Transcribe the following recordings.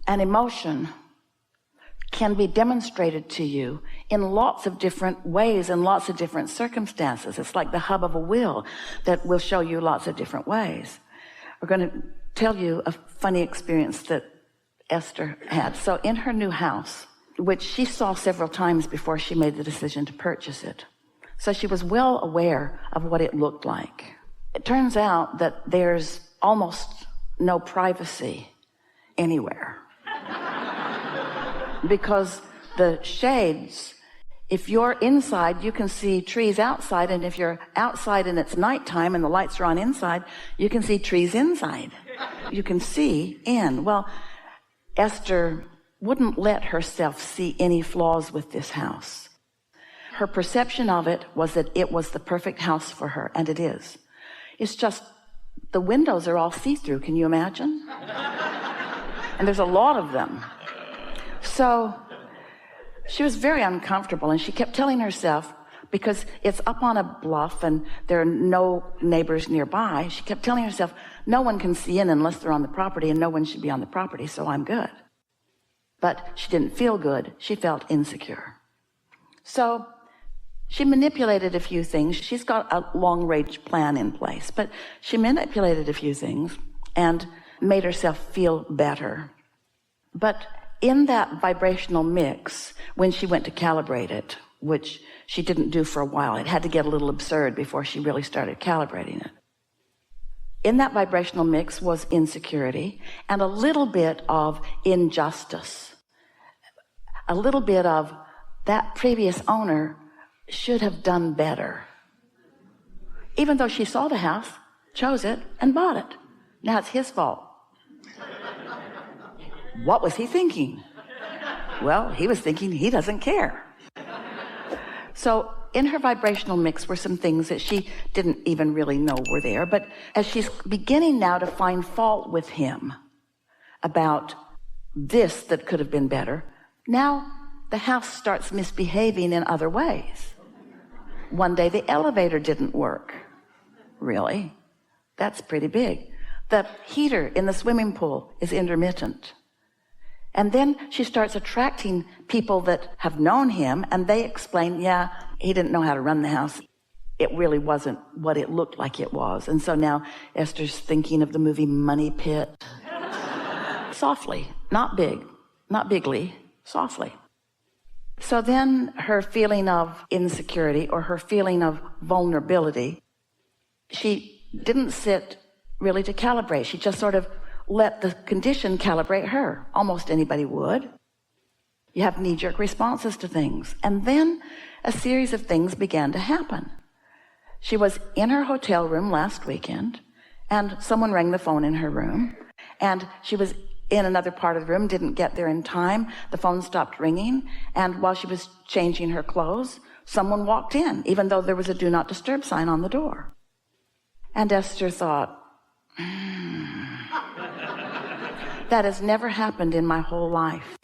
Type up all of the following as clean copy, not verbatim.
An emotion can be demonstrated to you in lots of different ways and lots of different circumstances. It's like the hub of a wheel that will show you lots of different ways. We're going to tell you a funny experience that Esther had. So in her new house, which she saw several times before she made the decision to purchase it, so she was well aware of what it looked like. It turns out that there's almost no privacy anywhere. Because the shades, if you're inside, you can see trees outside, and if you're outside and it's nighttime and the lights are on inside, you can see trees inside. You can see in. Well, Esther wouldn't let herself see any flaws with this house. Her perception of it was that it was the perfect house for her, and it is. It's just the windows are all see-through. Can you imagine? And there's a lot of them. So she was very uncomfortable, and she kept telling herself, because it's up on a bluff and there are no neighbors nearby, she kept telling herself, no one can see in unless they're on the property, and no one should be on the property, so I'm good. But she didn't feel good. She felt insecure. So she manipulated a few things. She's got a long-range plan in place, but she manipulated a few things and made herself feel better. But in that vibrational mix, when she went to calibrate it, which she didn't do for a while, it had to get a little absurd before she really started calibrating it. In that vibrational mix was insecurity and a little bit of injustice. A little bit of that previous owner should have done better. Even though she saw the house, chose it, and bought it. Now it's his fault. What was he thinking? Well, he was thinking he doesn't care. So in her vibrational mix were some things that she didn't even really know were there. But as she's beginning now to find fault with him about this that could have been better, now the house starts misbehaving in other ways. One day the elevator didn't work. Really? That's pretty big. The heater in the swimming pool is intermittent. And then she starts attracting people that have known him, and they explain, yeah, he didn't know how to run the house. It really wasn't what it looked like it was. And so now Esther's thinking of the movie Money Pit. Softly, not big, not bigly, softly. So then her feeling of insecurity or her feeling of vulnerability, she didn't sit really to calibrate. She just sort of let the condition calibrate her. Almost anybody would. You have knee-jerk responses to things. And then a series of things began to happen. She was in her hotel room last weekend, and someone rang the phone in her room, and she was in another part of the room, didn't get there in time. The phone stopped ringing, and while she was changing her clothes, someone walked in, even though there was a do not disturb sign on the door. And Esther thought, that has never happened in my whole life.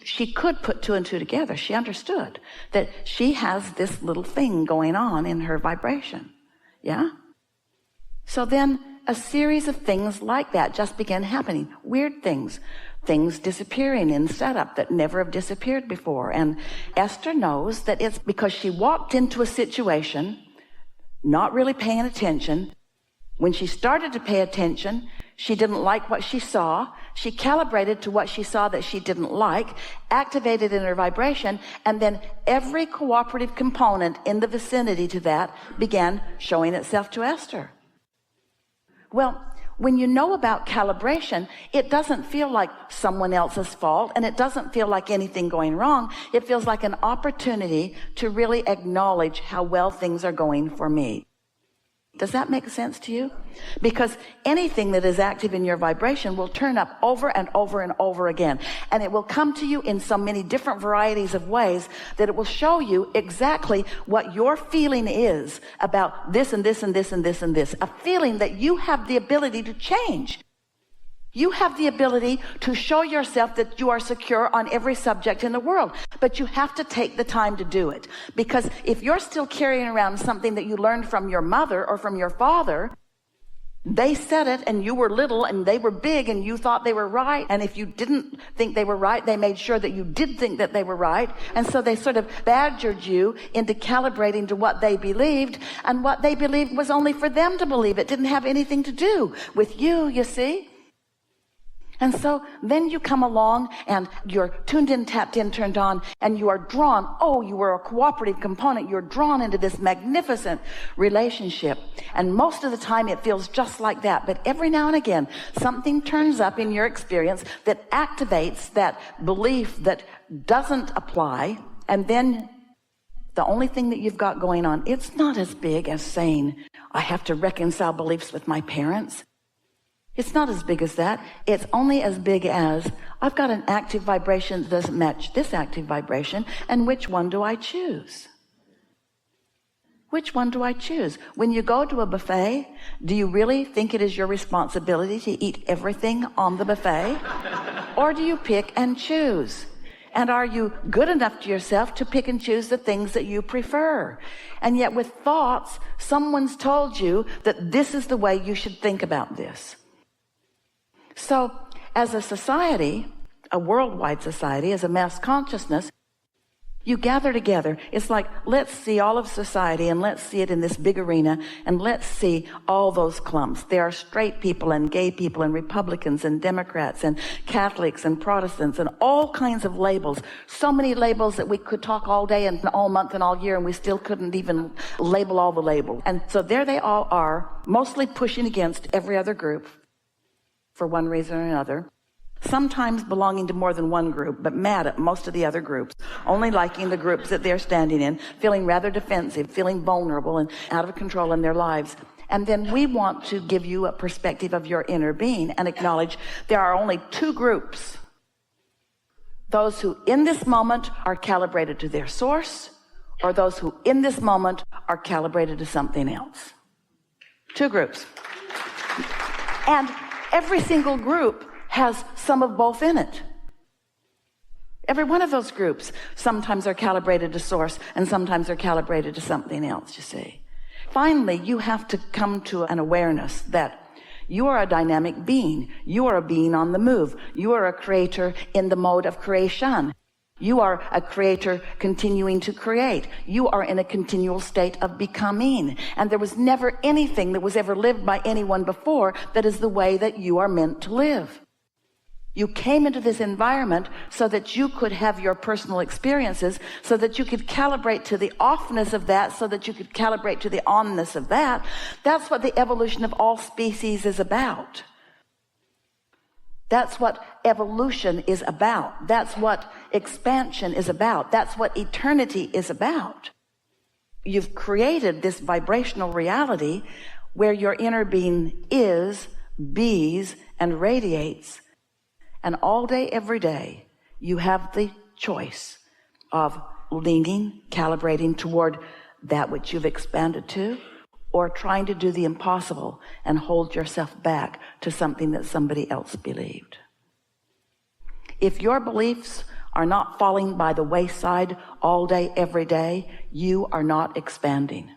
She could put two and two together. She understood that she has this little thing going on in her vibration. Yeah? So then a series of things like that just began happening. Weird things. Things disappearing in setup that never have disappeared before. And Esther knows that it's because she walked into a situation not really paying attention. When she started to pay attention, she didn't like what she saw. She calibrated to what she saw that she didn't like, activated in her vibration, and then every cooperative component in the vicinity to that began showing itself to Esther. Well, when you know about calibration, it doesn't feel like someone else's fault, and it doesn't feel like anything going wrong. It feels like an opportunity to really acknowledge how well things are going for me. Does that make sense to you? Because anything that is active in your vibration will turn up over and over and over again. And it will come to you in so many different varieties of ways that it will show you exactly what your feeling is about this and this and this and this and this. A feeling that you have the ability to change. You have the ability to show yourself that you are secure on every subject in the world, but you have to take the time to do it. Because if you're still carrying around something that you learned from your mother or from your father, They said it and you were little and they were big and you thought they were right. And if you didn't think they were right, they made sure that you did think that they were right. And so they sort of badgered you into calibrating to what they believed. And what they believed was only for them to believe. It didn't have anything to do with you, you see. And so then you come along and you're tuned in, tapped in, turned on, and you are drawn. Oh, you were a cooperative component. You're drawn into this magnificent relationship. And most of the time it feels just like that. But every now and again, something turns up in your experience that activates that belief that doesn't apply. And then the only thing that you've got going on, it's not as big as saying, I have to reconcile beliefs with my parents. It's not as big as that. It's only as big as I've got an active vibration that doesn't match this active vibration. And which one do I choose? Which one do I choose? When you go to a buffet, do you really think it is your responsibility to eat everything on the buffet? Or do you pick and choose? And are you good enough to yourself to pick and choose the things that you prefer? And yet with thoughts, someone's told you that this is the way you should think about this. So as a society, a worldwide society, as a mass consciousness, you gather together. It's like, let's see all of society and let's see it in this big arena and let's see all those clumps. There are straight people and gay people and Republicans and Democrats and Catholics and Protestants and all kinds of labels. So many labels that we could talk all day and all month and all year and we still couldn't even label all the labels. And so there they all are, mostly pushing against every other group for one reason or another, sometimes belonging to more than one group, but mad at most of the other groups, only liking the groups that they're standing in, feeling rather defensive, feeling vulnerable and out of control in their lives. And then we want to give you a perspective of your inner being and acknowledge there are only two groups. Those who in this moment are calibrated to their source, or those who in this moment are calibrated to something else. Two groups. And every single group has some of both in it. Every one of those groups sometimes are calibrated to source and sometimes are calibrated to something else, you see. Finally, you have to come to an awareness that you are a dynamic being. You are a being on the move. You are a creator in the mode of creation. You are a creator continuing to create. You are in a continual state of becoming. And there was never anything that was ever lived by anyone before that is the way that you are meant to live. You came into this environment so that you could have your personal experiences, so that you could calibrate to the offness of that, so that you could calibrate to the onness of that. That's what the evolution of all species is about. That's what evolution is about. That's what expansion is about. That's what eternity is about. You've created this vibrational reality where your inner being is, bees, and radiates. And all day, every day, you have the choice of leaning, calibrating toward that which you've expanded to, or trying to do the impossible and hold yourself back to something that somebody else believed. If your beliefs are not falling by the wayside all day, every day, you are not expanding.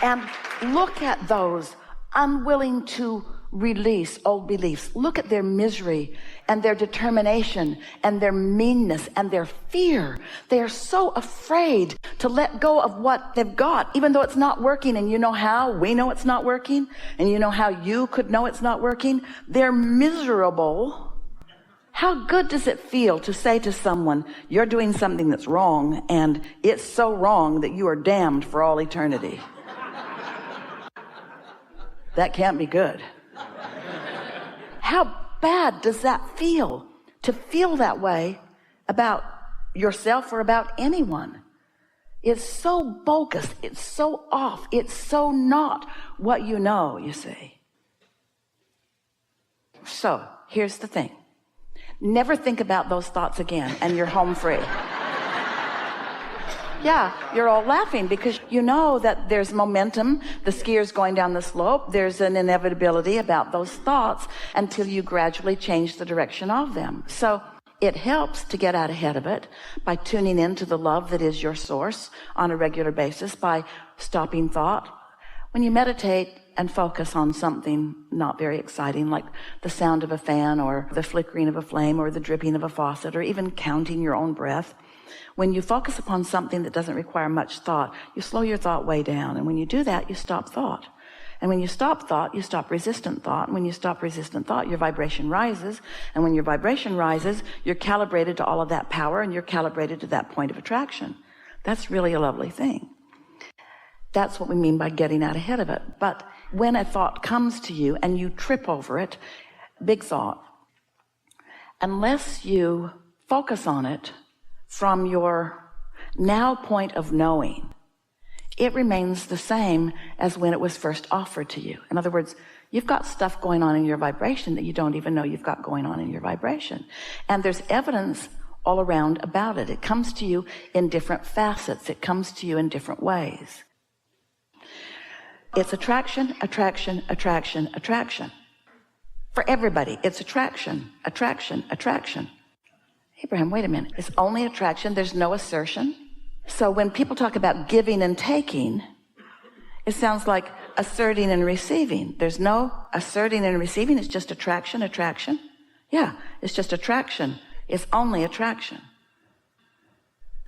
And look at those unwilling to release old beliefs. Look at their misery and their determination and their meanness and their fear. They are so afraid to let go of what they've got, even though it's not working. And you know how we know it's not working, and you know how you could know it's not working. They're miserable. How good does it feel to say to someone, you're doing something that's wrong, and it's so wrong that you are damned for all eternity? That can't be good. How bad does that feel, to feel that way about yourself or about anyone? It's so bogus. It's so off. It's so not what you know, you see. So here's the thing. Never think about those thoughts again, and you're home free. Yeah, you're all laughing because you know that there's momentum. The skier's going down the slope. There's an inevitability about those thoughts until you gradually change the direction of them. So it helps to get out ahead of it by tuning into the love that is your source on a regular basis, by stopping thought. When you meditate and focus on something not very exciting, like the sound of a fan or the flickering of a flame or the dripping of a faucet or even counting your own breath, when you focus upon something that doesn't require much thought, you slow your thought way down. And when you do that, you stop thought. And when you stop thought, you stop resistant thought. And when you stop resistant thought, your vibration rises. And when your vibration rises, you're calibrated to all of that power, and you're calibrated to that point of attraction. That's really a lovely thing. That's what we mean by getting out ahead of it. But when a thought comes to you and you trip over it, big thought, unless you focus on it from your now point of knowing, it remains the same as when it was first offered to you. In other words, you've got stuff going on in your vibration that you don't even know you've got going on in your vibration. And there's evidence all around about it. It comes to you in different facets. It comes to you in different ways. It's attraction, attraction, attraction, attraction. For everybody, it's attraction, attraction, attraction. Abraham, wait a minute. It's only attraction. There's no assertion. So when people talk about giving and taking, it sounds like asserting and receiving. There's no asserting and receiving. It's just attraction, attraction. Yeah, it's just attraction. It's only attraction.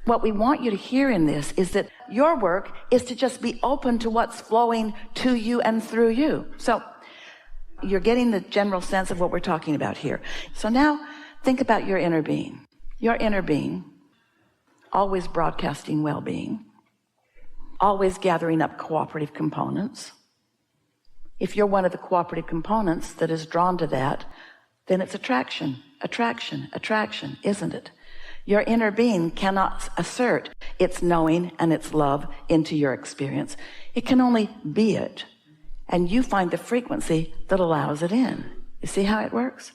What we want you to hear in this is that your work is to just be open to what's flowing to you and through you. So you're getting the general sense of what we're talking about here. So now think about your inner being. Your inner being, always broadcasting well-being, always gathering up cooperative components. If you're one of the cooperative components that is drawn to that, then it's attraction, attraction, attraction, isn't it? Your inner being cannot assert its knowing and its love into your experience. It can only be it. And you find the frequency that allows it in. You see how it works?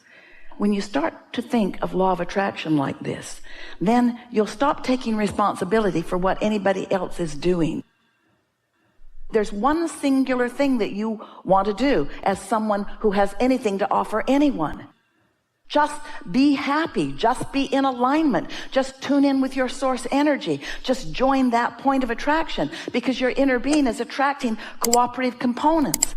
When you start to think of law of attraction like this, then you'll stop taking responsibility for what anybody else is doing. There's one singular thing that you want to do as someone who has anything to offer anyone. Just be happy. Just be in alignment. Just tune in with your source energy. Just join that point of attraction, because your inner being is attracting cooperative components.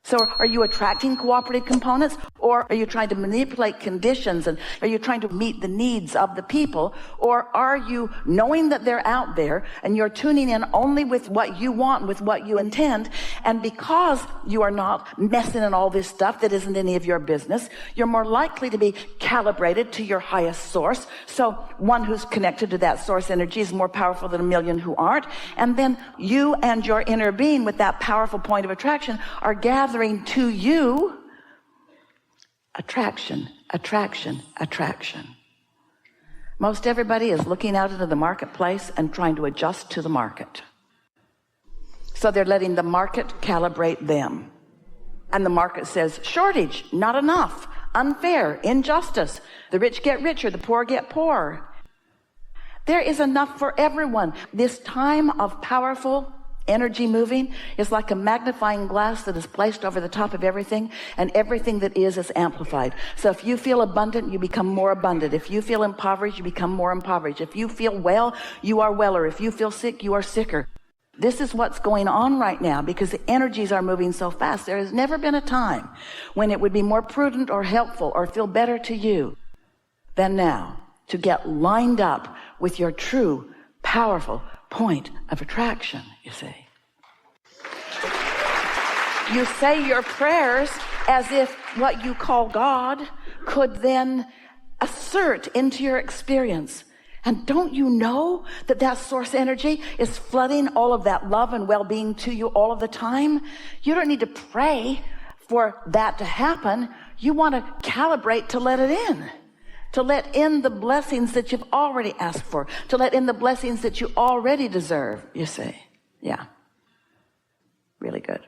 So are you attracting cooperative components, or are you trying to manipulate conditions, and are you trying to meet the needs of the people, or are you knowing that they're out there and you're tuning in only with what you want, with what you intend, and because you are not messing in all this stuff that isn't any of your business, you're more likely to be calibrated to your highest source. So one who's connected to that source energy is more powerful than a million who aren't, and then you and your inner being with that powerful point of attraction are gathering to you attraction, attraction, attraction. Most everybody is looking out into the marketplace and trying to adjust to the market. So they're letting the market calibrate them. And the market says, shortage, not enough, unfair, injustice. The rich get richer, the poor get poorer. There is enough for everyone. This time of powerful energy moving is like a magnifying glass that is placed over the top of everything, and everything that is amplified. So if you feel abundant, you become more abundant. If you feel impoverished, you become more impoverished. If you feel well, you are weller. If you feel sick, you are sicker. This is what's going on right now, because the energies are moving so fast. There has never been a time when it would be more prudent or helpful or feel better to you than now to get lined up with your true, powerful point of attraction, you see. You say your prayers as if what you call God could then assert into your experience. And don't you know that that source energy is flooding all of that love and well-being to you all of the time? You don't need to pray for that to happen. You want to calibrate to let it in. To let in the blessings that you've already asked for, to let in the blessings that you already deserve, you see. Yeah. Really good.